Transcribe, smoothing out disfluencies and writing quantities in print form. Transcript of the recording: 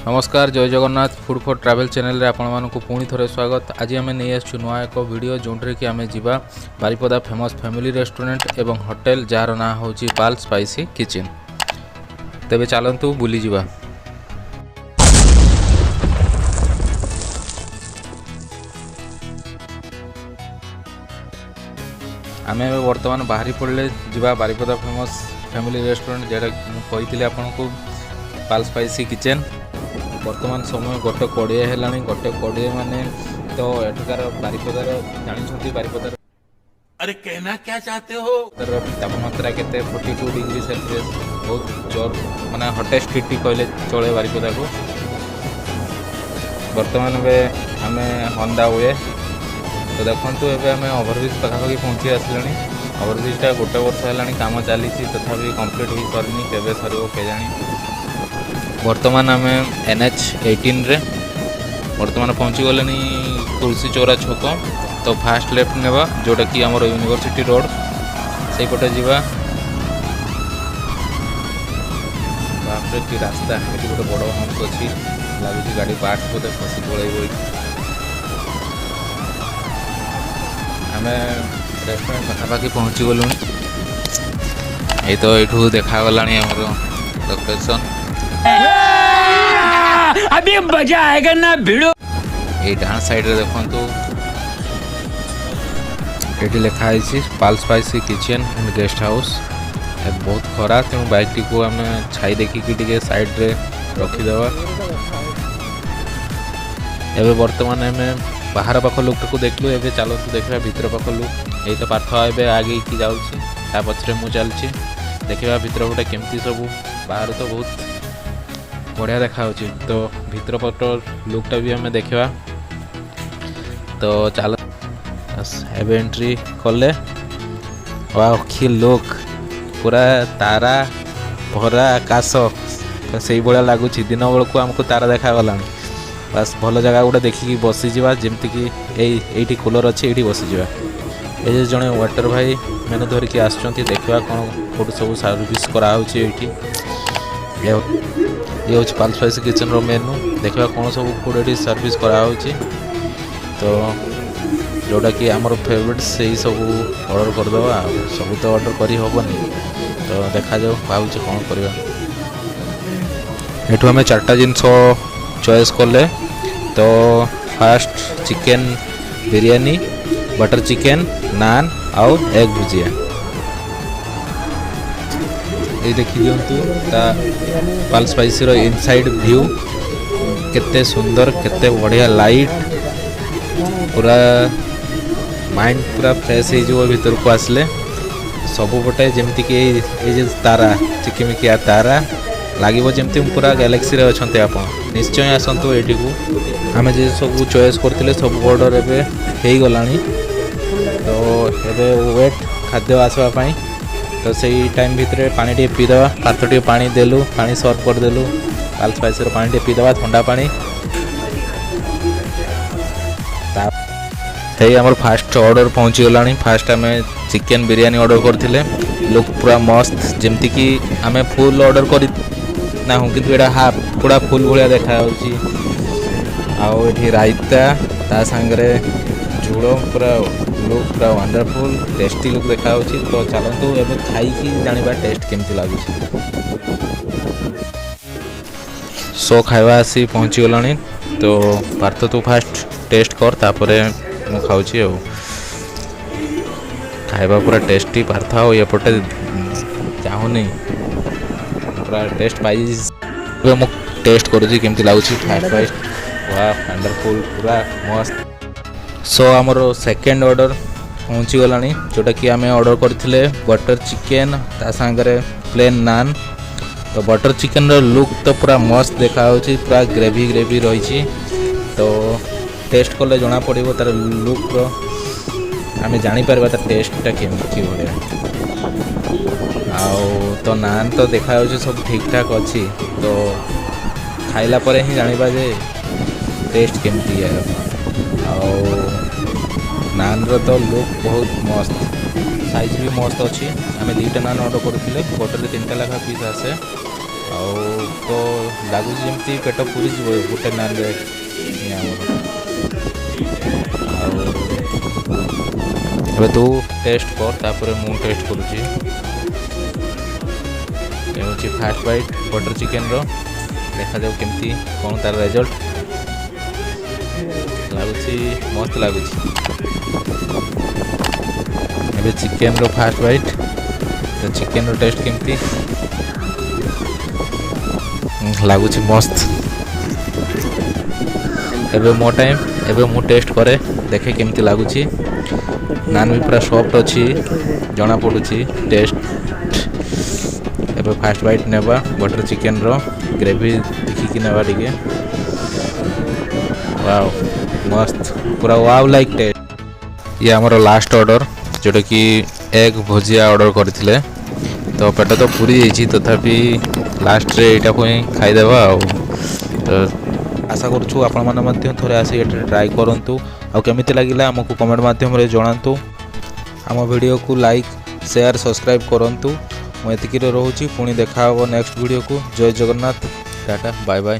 नमस्कार जय Jagannath food for travel channel रे आपण मानक पुणी थरे स्वागत। आज आम नहीं आसु नुआ एक वीडियो जो कि आम जा बारिपदा फेमस फैमिली रेस्टोरेंट एवं होटेल जार ना हूँ पाल स्पाइसी किचन। तेबे चलतु बुली जिबा। आम बर्तमान बाहरी पड़े जा बारिपदा फेमस फैमिली रेस्टोरेंट जेटा कही आपन को पाल स्पाइसी किचन। वर्तमान समय गोटे कोड़े है गोटे कोड़े माने तो एठकार बारिपदार जानी बारिपदार अरे कहना क्या चाहते हो तापमात्रा केते 42 डिग्री सेल्सियस बहुत जोर माने हॉटेस्ट हिट कहले चले बारिपदा को। वर्तमान में आम हंदा हुए तो देखो एवं आम ओभरब्रिज पाखापाखि पहुँची आसला। ओभरब्रिजटा गोटे वर्ष है काम चली तथापि कम्प्लीट हो सरनी केवे सर केजाणी। वर्तमान आम NH 18 रे वर्तमान पहुँची गले तुलसी चौरा छक तो फास्ट लेफ्ट नेबा जोटा कि आमर यूनिवर्सिटी रोड से पटे जीवा। बापरे कि रास्ता ये गोटे बड़ हम्स अच्छी लगुच गाड़ी पार्ट्स बोधे फसी पड़े। आम रेस्टोरेंट पाखापाखि पहुँची गलु। ये तो ये देखागला आमर लोकेशन। अभी मजा आएगा ना भिड़ो। ये डान साइड रे देखंतु एटी लिखा है Pal spicy kitchen and guest house. बहुत खरा तेणु बाइक टी को आम छाई देखिकी साइड रे रखीदेवा। एवं वर्तमान आम बाहर पाख लुक को देखलु। एवं चलतु देखा भीतर पाख लुक। यही तो पार्थ एवं आगे की जाऊँगी पछरे मु चलची देखा भीतर पटे केमती सब बाहर तो बहुत बढ़िया देखा। तो भीतर पट लुकटा भी आम देखा। तो चल एवं एंट्री कले वाह कि लुक पूरा तारा भरा आकाश तो से भाया लगुच। दिन बेलू आमको तारा देखा गला। बस भल जगह गोटे देखिकी बसीजा जमीक ये कूलर अच्छी ये बसीजा। ये जड़े वाटर भाई मैंने धरिकी आसुँच देखा कौन कौट सब सर्विस कराऊँच। ये हूँ पाल स्पाइसी किचन रो मेनू देखा कौन सब फूड ये सर्विस कराऊँच। तो जोटा कि आमर फेवरेट से ही सब ऑर्डर करदे सब तो ऑर्डर करी हेनी। तो देखा जाऊ भावुँ कौन करवा। एठू आम 4टा जिनस चॉइस कले। तो first chicken biryani butter chicken naan आउ एग भुजिया। ये देखी दिंतु पाल स्पाइसी रो इनसाइड व्यू केते सुंदर केते बढ़िया लाइट पूरा माइंड पूरा फ्रेश हो भीतर को आसले सबुपटे जमती कि ये तारा चिकिमिकिया तारा लगे जमती पूरा गैलेक्सी रे अच्छे। आप निश्चय आसतु ये आम जे सब चॉइस करते सब ऑर्डर एवं हो गला। तो ये वेट खाद्य आसवाई तो सही टाइम भितर पानी टे पीदेवा। पात्र टे पानी देलु पानी सर्व करदेलु पाल स्पाइसी पानी टे पीदेवा ठंडा पानी। आमर फास्ट ऑर्डर पहुँची गला। फास्ट आम चिकेन बिरयानी ऑर्डर करथिले। लुक पूरा मस्त जमती कि आम फुल ऑर्डर करना हूँ किंतु एटा हाफ पूरा फुल भाया देखा। आउ रायता ता सांगरे झोल पूरा लुक पूरा वंडरफुल टेस्टी लुक देखा। तो चलतु एवं खाई जाना टेस्ट केमती लगुच। सो खावा आसी पहुँची गला। तो पार्थ तू फास्ट टेस्ट कर तापरे मु खाऊची। खाଇବା पूरा टेस्टी पार्थ आओ एपटे चाहूनी पूरा टेस्ट पाई मु टेस्ट करुँची केमती लगुच। फास्ट फास्ट वाह वंडरफुल पूरा मस्त। सो आमर सेकेंड ऑर्डर पहुँची गला जोटा कि आम ऑर्डर करथिले बटर चिकेन ता सांगरे प्लेन नान। तो बटर चिकेन रो लुक तो पूरा मस्त देखा पूरा ग्रेवी ग्रेवी रही। तो टेस्ट कले जना पड़ो तार लुक रो आम जापर तार टेस्टा केमती भाया। आउ तो नान तो देखा सब ठीक ठाक अच्छी। तो खाइला परे ही जानिबा जे टेस्ट केमती है। नान रो तो लुक बहुत मस्त साइज भी मस्त अच्छी। आम 2टा नान ऑर्डर करते गोटे 3टा लेखा पीस आसे ଆଉ ତ ଲାଗୁଛି ଯେମିତି ପେଟ ପୁରିଯିବ ଗୋଟେ ନାନରେ ଆମର। ଆଉ ଏବେ ତୁ ଟେଷ୍ଟ କର, ତାପରେ ମୁଁ ଟେଷ୍ଟ କରୁଛି। ଏ ହେଉଛି ଫାର୍ଷ୍ଟ ବାଇଟ୍ ବଟର୍ ଚିକେନ୍ର। ଦେଖାଯାଉ କେମିତି କ'ଣ ତାର ରେଜଲ୍ଟ ଲାଗୁଛି। ମସ୍ତ ଲାଗୁଛି। ଏବେ ଚିକେନ୍ର ଫାର୍ଷ୍ଟ ବାଇଟ୍, ତ ଚିକେନ୍ର ଟେଷ୍ଟ କେମିତି ଲାଗୁଛି? ମସ୍ତ। ଏବେ ମୋ ଟାଇମ୍, ଏବେ ମୁଁ ଟେଷ୍ଟ କରେ, ଦେଖେ କେମିତି ଲାଗୁଛି। ନାନ୍ ବି ପୁରା ସଫ୍ଟ ଅଛି, ଜଣାପଡ଼ୁଛି ଟେଷ୍ଟ। ଏବେ ଫାର୍ଷ୍ଟ ବାଇଟ୍ ନେବା ବଟର୍ ଚିକେନ୍ର, ଗ୍ରେଭି ଦେଖିକି ନେବା ଟିକେ। ୱାଓ ମସ୍ତ, ପୁରା ୱାଓ ଲାଇକ୍ ଟେଷ୍ଟ। ଇଏ ଆମର ଲାଷ୍ଟ ଅର୍ଡ଼ର, ଯେଉଁଟାକି ଏଗ୍ ଭୁଜିଆ ଅର୍ଡ଼ର କରିଥିଲେ। ତ ପେଟ ତ ପୁରି ଯାଇଛି, ତଥାପି ଲାଷ୍ଟରେ ଏଇଟାକୁ ହିଁ ଖାଇଦେବା ଆଉ। ତ ଆଶା କରୁଛୁ ଆପଣମାନେ ମଧ୍ୟ ଥରେ ଆସି ଏଠାରେ ଟ୍ରାଏ କରନ୍ତୁ। ଆଉ କେମିତି ଲାଗିଲା ଆମକୁ କମେଣ୍ଟ ମାଧ୍ୟମରେ ଜଣାନ୍ତୁ। ଆମ ଭିଡ଼ିଓକୁ ଲାଇକ୍, ସେୟାର, ସବସ୍କ୍ରାଇବ୍ କରନ୍ତୁ। ମୁଁ ଏତିକିରେ ରହୁଛି, ପୁଣି ଦେଖା ହେବ ନେକ୍ସଟ ଭିଡ଼ିଓକୁ। ଜୟ ଜଗନ୍ନାଥ, ଟାଟା, ବାଏ ବାଏ।